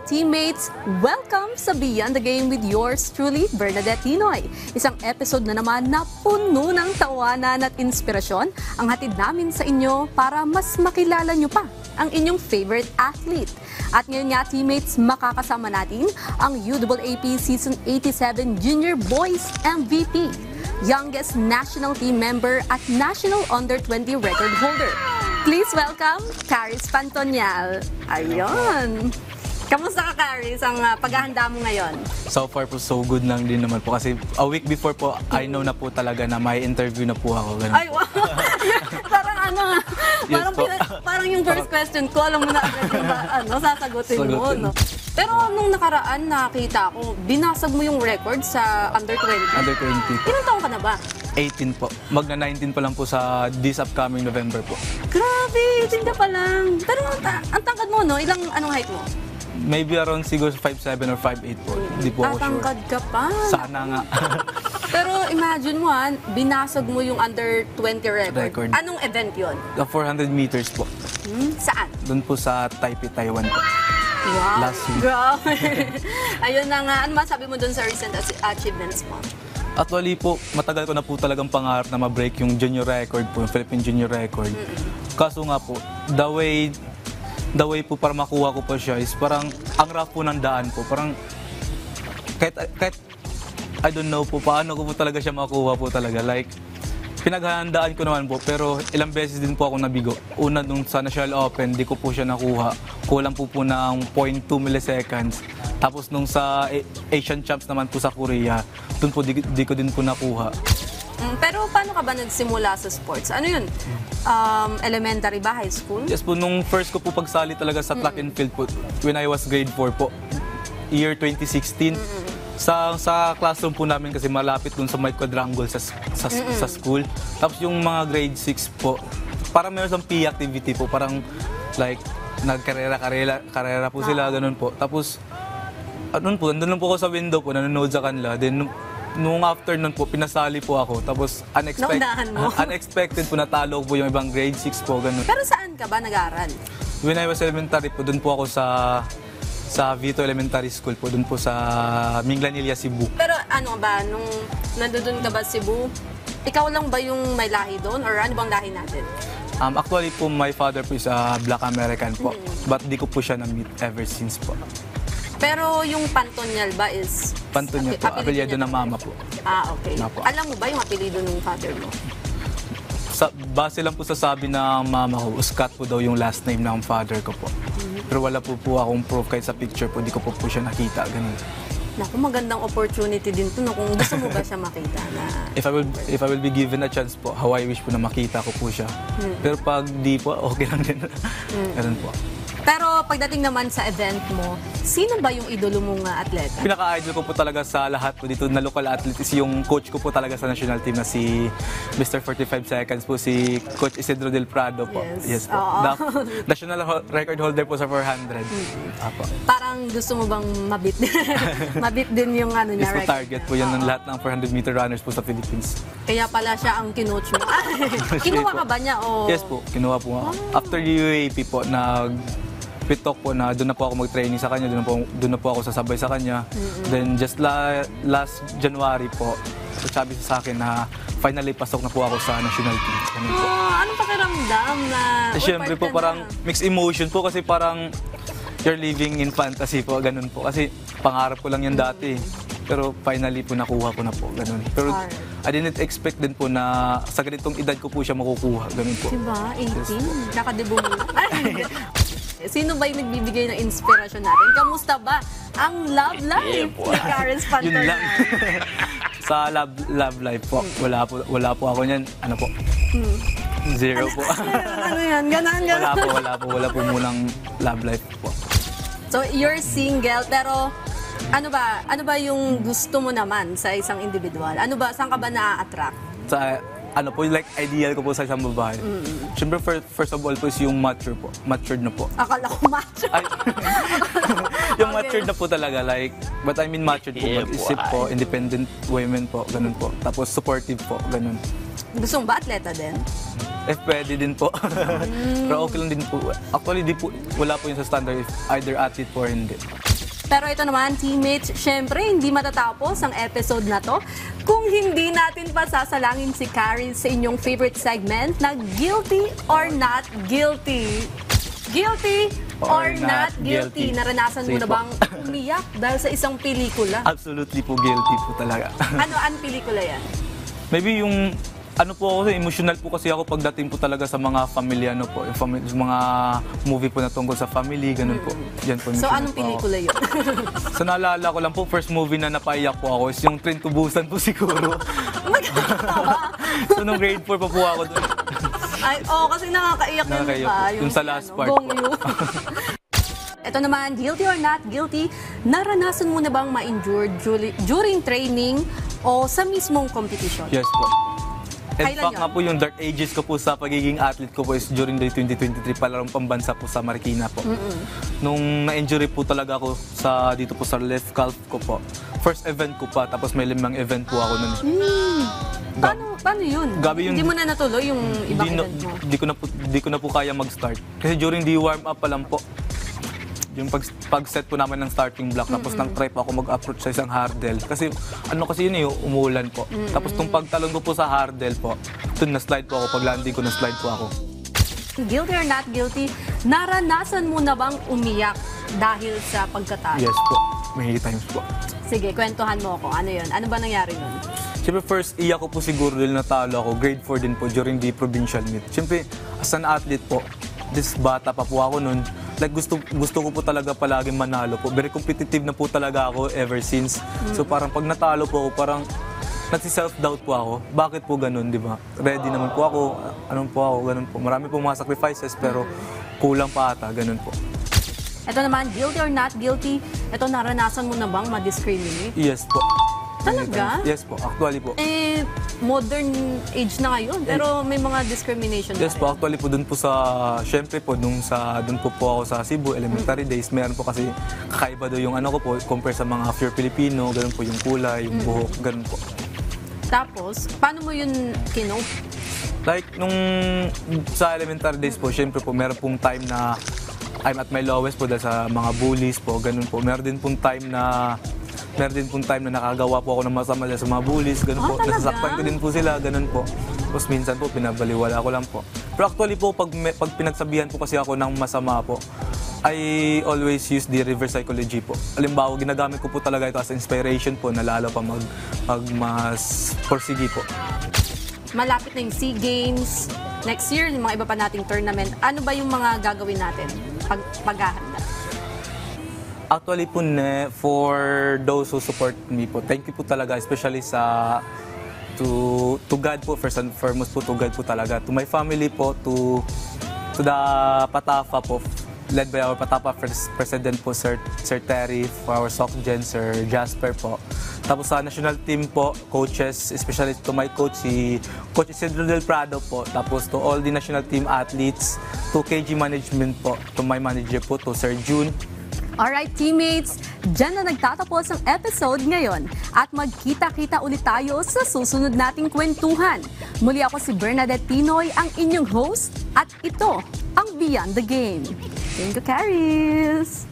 teammates, welcome sa Beyond the Game with yours truly, Bernadette Hinoy. Isang episode na naman na puno ng tawanan at inspirasyon ang hatid namin sa inyo para mas makilala nyo pa ang inyong favorite athlete. At ngayon nga, teammates, makakasama natin ang UAAP Season 87 Junior Boys MVP, youngest national team member at national under-20 record holder. Please welcome, Caris Pantonial. Ayun. Kamusta ka, Caris, ang paghahanda mo ngayon? So far po, so good lang din naman po. Kasi a week before po, I know na po talaga na may interview na po ako. Ganun. Ay, wow! Parang ano, Yes parang yung first question ko, alam mo na agad yung sasagutin mo. No? Pero nung nakaraan, nakita ko, binasag mo yung record sa under-20. Under-20. Ilang taon ka na ba? 18 po. Magna-19 pa lang po sa this upcoming November po. Grabe, 18 ka pa lang. Pero ang tangkad mo, no? Anong height mo? Maybe around siguro 5'7 or 5'8 po. Hindi po ako sure. Tatangkad ka pa. Sana nga. Pero imagine mo, binasag mo yung under-20 record. Anong event yon? 400 meters po. Saan? Doon po sa Taipei, Taiwan po. Wow, Last week. grabe. Ayun na nga, ano masabi mo dun sa recent achievements mo? Actually po, matagal ko na po talagang pangarap na ma-break yung junior record po, yung Philippine junior record. Kaso nga po, the way po para makuha ko po siya is parang ang rough po ng daan po. Parang kahit I don't know po paano ko po talaga siya makuha po talaga. Like, pinaghahandaan ko naman po, pero ilang beses din po ako nabigo. Una nung sa National Open, di ko po siya nakuha. Kulang po ng 0.2 milliseconds. Tapos nung sa Asian Champs naman po sa Korea, dun po di ko din po nakuha. Pero paano ka ba nagsimula sa sports? Ano yun? Elementary ba? High school? Yes po, nung first ko po pagsali talaga sa track and field po, when I was grade 4 po, year 2016. Sa classroom po namin kasi malapit dun sa may quadrangle sa school. Tapos yung mga grade 6 po, parang meron sa PE activity po, parang like nagkarera po sila, ganun po. Tapos, andun lang po ako sa window po, nanonood sa kanila. Then, nung afternoon po, pinasali po ako. Tapos, unexpected po, natalo ko po yung ibang grade 6 po, ganun. Pero saan ka ba nag-aaral? When I was elementary po, dun po ako sa Vito Elementary School po, dun po sa Minglanilla, Cebu. Pero ano ba, nung nandun ka ba Cebu, ikaw lang ba yung may lahi doon? Or ano bang lahi natin? Actually po, my father po is Black American po. But di ko po siya na-meet ever since po. Pero yung Pantonial ba is... Pantonial po, apelyido ng mama po. Ah, okay. Po. Alam mo ba yung apelyido ng father mo? Base lang po sa sabi ng mama ko, Scott po daw yung last name ng father ko po. Pero wala po akong proof kahit sa picture po, di ko po siya nakita, ganun. Naku, magandang opportunity din to, no? Kung gusto mo ba siya makita na... If I will be given a chance po, how I wish po na makita ko po siya. Pero pag di po, okay lang din. Ganun po. Pero pagdating naman sa event mo, sino ba yung idolo mong atleta? Pinaka-idol ko po talaga sa lahat po dito na local athlete is yung coach ko po talaga sa national team na si Mr. 45 Seconds po, si Coach Isidro Del Prado po. Yes po. National record holder po sa 400. Apo. Parang gusto mo bang mabit din yung ano niya, record? Target po yan ng lahat ng 400 meter runners po sa Philippines. Kaya pala siya ang kinoach mo. Kinuha ka ba niya? O... Yes po, kinuha po. After UAP po, pitok po na doon na po ako mag-training sa kanya, doon na po ako sasabay sa kanya. Then just last January po, sabi sa akin na finally pasok na po ako sa national team. Anong pakiramdam na? Siyempre po parang mixed emotion po kasi parang you're living in fantasy po, ganun po. Kasi pangarap ko lang yan dati. Pero finally po nakuha ko na po, ganun. Pero I didn't expect din po na sa ganitong edad ko po siya makukuha, ganun po. Diba? 18? Kakadebo mo na. Sino ba yung nagbibigay ng inspirasyon natin? Kamusta ba ang love life ni Caris Pantonial? Yun lang. Sa love life po, wala po ako niyan. Ano po? Zero po. Ano yan? Ganon. Wala po munang love life po. So, you're single, pero ano ba yung gusto mo naman sa isang individual? Saan ka ba na-attract? Sa ano po, like ideal ko po sa isang babae. Siyempre, first of all po is yung matured na po. Akala ko matured. Yung matured na po talaga, like, but I mean matured po, mag-isip po, independent women po, ganun po. Tapos supportive po, ganun. Gusto mo ba atleta din? Pwede din po. Pero okay lang din po. Actually, wala po yun sa standard if either athlete po or hindi. Pero ito naman, teammates, syempre hindi matatapos ang episode na to kung hindi natin pa sasalangin si Carrie sa inyong favorite segment na Guilty or Not Guilty. Guilty or not guilty? Naranasan mo Sige na po. bang umiyak dahil sa isang pelikula? Absolutely po guilty po talaga. Ano pelikula yan? Maybe yung ano po ako, emotional po kasi ako pagdating po talaga sa mga family, ano po, yung mga movie po na tungkol sa family, ganun po. Yan po, So emotional anong po ako. pelikula yun? So naalala ko lang po, first movie na napaiyak po ako is yung Train to Busan po siguro. So nung grade 4 pa po ako doon. Ay, kasi nakakaiyak yun, Nakakaiyak diba? po. Yung sa last part Gong po. Yu. Ito naman, guilty or not guilty, naranasan mo na bang ma-injure during training o sa mismong competition? Yes po. In Kailan fact yun? nga po yung dark ages ko po sa pagiging athlete ko po is during the 2023 palarong pambansa po sa Marikina po. Nung na-injury po talaga ako dito po sa left calf ko po. First event ko pa, tapos may 5 event po ako nun. Paano yun? Gabi yun. Hindi mo na natuloy yung ibang event mo? Di ko na po kaya mag-start. Kasi during the warm-up pa lang po, yung pag-set po namin ng starting block, tapos nang try po ako mag-approach sa isang hurdle. Kasi yun yung umuulan po. Tapos nung pagtalon ko po sa hurdle po, dun na-slide po ako. Pag landing ko, na-slide po ako. Guilty or not guilty, naranasan mo na bang umiyak dahil sa pagkatalo? Yes po. Many times po. Sige, kwentuhan mo ako. Ano yun? Ano ba nangyari nun? Siyempre, first iyak ko po siguro dahil natalo ako. Grade 4 din po during the provincial meet. Siyempre, as an athlete po, bata pa po ako noon. Like, gusto ko po talaga palagi manalo po. Very competitive na po talaga ako ever since. So parang pag natalo po ako, parang nagsi-self-doubt po ako. Bakit po ganun, di ba? Ready naman po ako. Anong po ako, ganun po. Marami po mga sacrifices, pero kulang pa ata, ganun po. Ito naman, guilty or not guilty, ito naranasan mo na bang ma-discriminate? Yes po. Talaga? Yes po, actually po. Modern age na ngayon, pero may mga discrimination Yes pa po, rin. actually po, dun po sa, syempre po, doon po ako sa Cebu, elementary days, meron po kasi kakaiba do yung ano ko po, compare sa mga pure Filipino, ganun po yung kulay, yung buhok, ganun po. Tapos, paano mo yun kinope? Like, nung sa elementary days po, syempre po, meron pong time na I'm at my lowest po dahil sa mga bullies po, ganun po. Meron din pong time na nakagawa po ako ng masama dahil sa mga bullies, ganun po. Talaga? Nasasaktan ko din po sila, ganun po. Tapos minsan po, pinabaliwala ko lang po. Pero actually po, pag pinagsabihan po kasi ako ng masama po, I always use the reverse psychology po. Halimbawa, ginagamit ko po talaga ito as inspiration po na lalo pa mas porsigi po. Malapit na yung SEA Games. Next year, yung mga iba pa nating tournament. Ano ba yung mga gagawin natin paghahanda? Actually po, for those who support me po, thank you po talaga, especially to God po, first and foremost po, to God po talaga. To my family po, to the Patafa po, led by our Patafa President po, Sir Terry, for our SOCGEN, Sir Jasper po. Tapos sa national team po, coaches, especially to my coach, si Coach Isidro Del Prado po. Tapos to all the national team athletes, to KG Management po, to my manager po, to Sir June. Alright, teammates, dyan na nagtatapos ang episode ngayon at magkita-kita ulit tayo sa susunod nating kwentuhan. Muli ako si Bernadette Tinoy, ang inyong host, at ito ang Beyond the Game. Thank you, Caris!